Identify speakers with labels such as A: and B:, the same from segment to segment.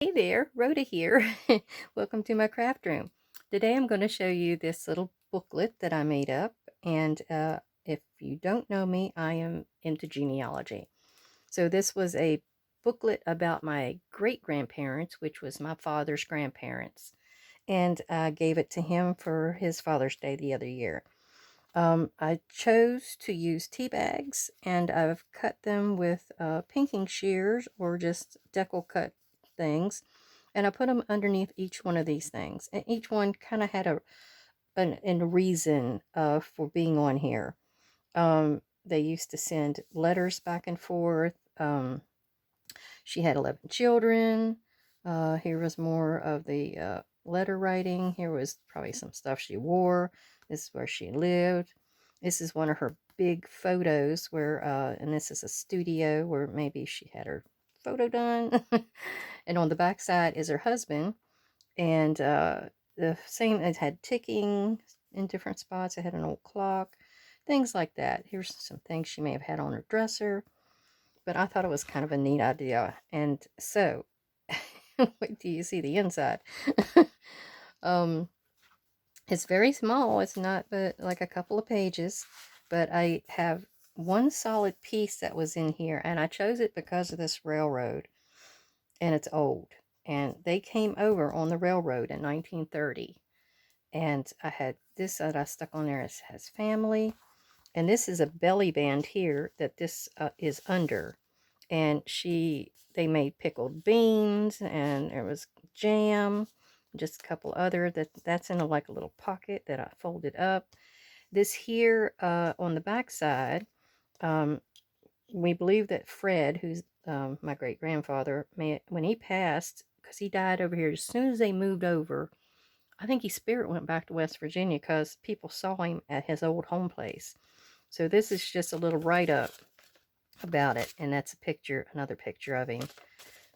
A: Hey there, Rhoda here. Welcome to my craft room. Today I'm going to show you this little booklet that I made up. And if you don't know me, I am into genealogy. So this was a booklet about my great-grandparents, which was my father's grandparents. And I gave it to him for his Father's Day the other year. I chose to use tea bags, and I've cut them with pinking shears or just decal cut things, and I put them underneath each one of these things, and each one kind of had a reason for being on here. They used to send letters back and forth. She had 11 children. Here was more of the letter writing. Here was probably some stuff she wore. This is where she lived. This is one of her big photos where, and this is a studio where maybe she had her photo done. And on the back side is her husband. And the same, it had ticking in different spots. It had an old clock, things like that. Here's some things she may have had on her dresser, but I thought it was kind of a neat idea. And so, wait till you see the inside. um, it's very small. It's not but like a couple of pages, but I have one solid piece that was in here, and I chose it because of this railroad, and it's old. And they came over on the railroad in 1930, and I had this that I stuck on there. It has family, and this is a belly band here that this is under. And they made pickled beans, and there was jam, just a couple other that's in like a little pocket that I folded up. This here on the back side, um, we believe that Fred, who's my great grandfather, when he passed, because he died over here as soon as they moved over. I think his spirit went back to West Virginia because people saw him at his old home place. So this is just a little write-up about it, and that's a picture, another picture of him.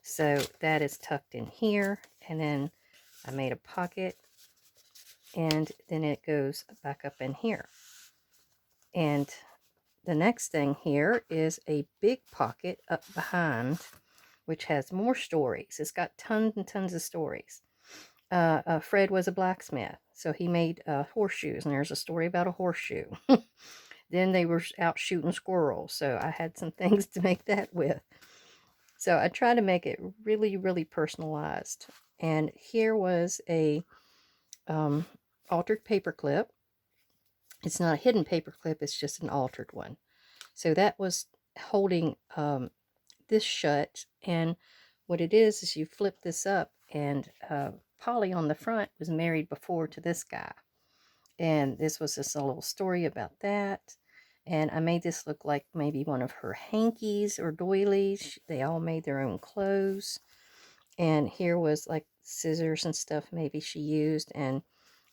A: So that is tucked in here, and then I made a pocket, and then it goes back up in here. And the next thing here is a big pocket up behind, which has more stories. It's got tons and tons of stories. Fred was a blacksmith, so he made horseshoes, and there's a story about a horseshoe. Then they were out shooting squirrels, so I had some things to make that with. So I tried to make it really, really personalized. And here was a altered paper clip. It's not a hidden paper clip, it's just an altered one. So that was holding this shut. And what it is you flip this up, and Polly on the front was married before to this guy. And this was just a little story about that. And I made this look like maybe one of her hankies or doilies. They all made their own clothes. And here was like scissors and stuff maybe she used. And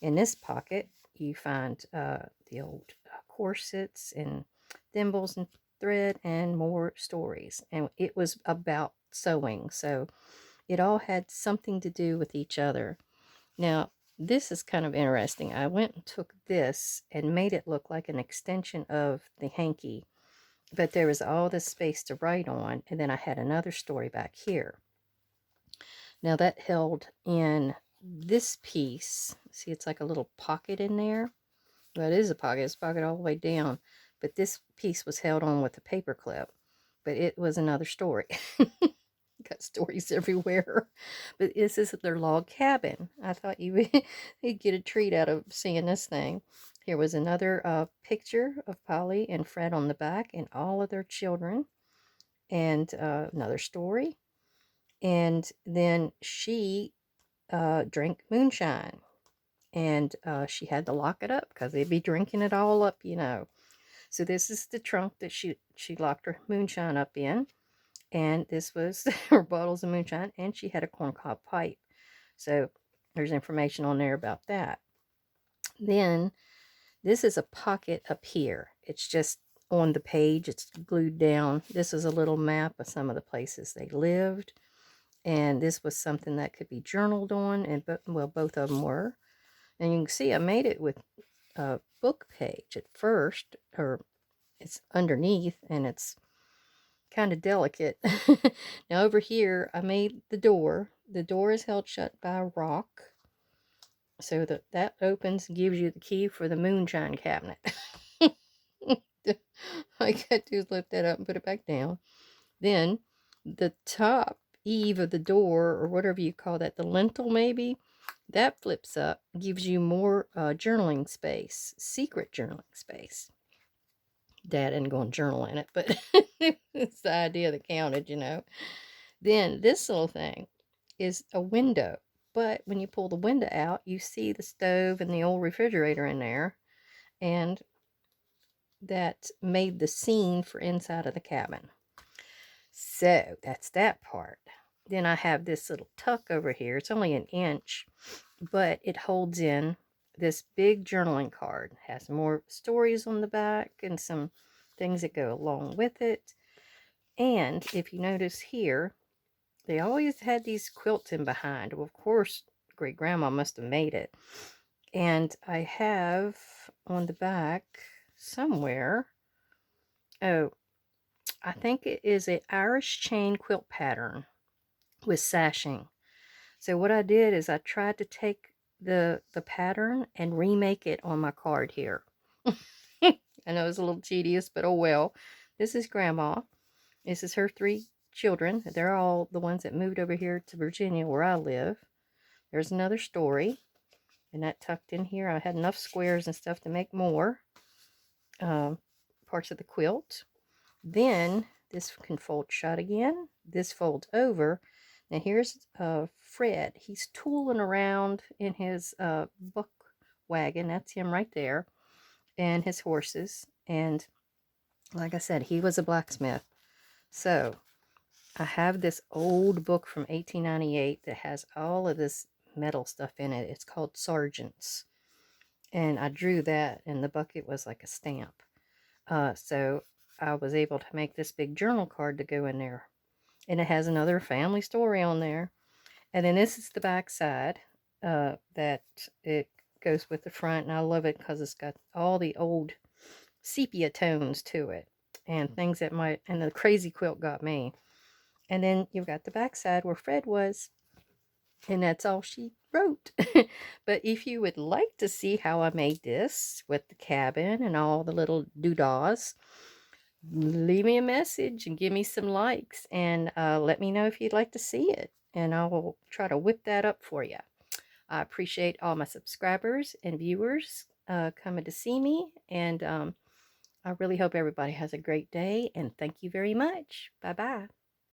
A: in this pocket, you find the old corsets and thimbles and thread and more stories. And it was about sewing. So it all had something to do with each other. Now, this is kind of interesting. I went and took this and made it look like an extension of the hanky, but there was all this space to write on, and then I had another story back here. Now that held in this piece. See, it's like a little pocket in there. Well, it is a pocket. It's a pocket all the way down, but this piece was held on with a paper clip, but it was another story. Got stories everywhere. But this is their log cabin. I thought you would you'd get a treat out of seeing this thing. Here was another picture of Polly and Fred on the back and all of their children. And another story. And then she drank moonshine. And she had to lock it up because they'd be drinking it all up, you know. So this is the trunk that she locked her moonshine up in. And this was her bottles of moonshine, and she had a corncob pipe. So there's information on there about that. Then this is a pocket up here. It's just on the page. It's glued down. This is a little map of some of the places they lived. And this was something that could be journaled on, and well, both of them were. And you can see I made it with a book page at first, or it's underneath, and it's kind of delicate. Now over here, I made the door. the door is held shut by a rock. So that opens and gives you the key for the moonshine cabinet. All you got to do is lift that up and put it back down. Then the top eave of the door, or whatever you call that, the lintel maybe, that flips up, gives you more journaling space, secret journaling space. Dad isn't going to journal in it, but it's the idea that counted, you know. Then this little thing is a window. But when you pull the window out, you see the stove and the old refrigerator in there. And that made the scene for inside of the cabin. So that's that part. Then I have this little tuck over here. It's only an inch, but it holds in this big journaling card. It has more stories on the back and some things that go along with it. And if you notice here, they always had these quilts in behind. Well, of course, great grandma must have made it. And I have on the back somewhere, oh, I think it is an Irish chain quilt pattern with sashing. So what I did is I tried to take the pattern and remake it on my card here. I know it's a little tedious, but oh well. This is Grandma. This is her 3 children. They're all the ones that moved over here to Virginia where I live. There's another story. And that tucked in here. I had enough squares and stuff to make more parts of the quilt. Then this can fold shut again. This folds over. Now here's Fred. He's tooling around in his buck wagon. That's him right there. And his horses. And like I said, he was a blacksmith. So I have this old book from 1898 that has all of this metal stuff in it. It's called Sergeants. And I drew that, and the bucket was like a stamp. So I was able to make this big journal card to go in there. And it has another family story on there. And then this is the back side that it goes with the front. And I love it because it's got all the old sepia tones to it. And things that might, and the crazy quilt got me. And then you've got the back side where Fred was. And that's all she wrote. But if you would like to see how I made this with the cabin and all the little doodahs, leave me a message and give me some likes, and let me know if you'd like to see it, and I will try to whip that up for you. I appreciate all my subscribers and viewers coming to see me, and I really hope everybody has a great day, and thank you very much. Bye bye.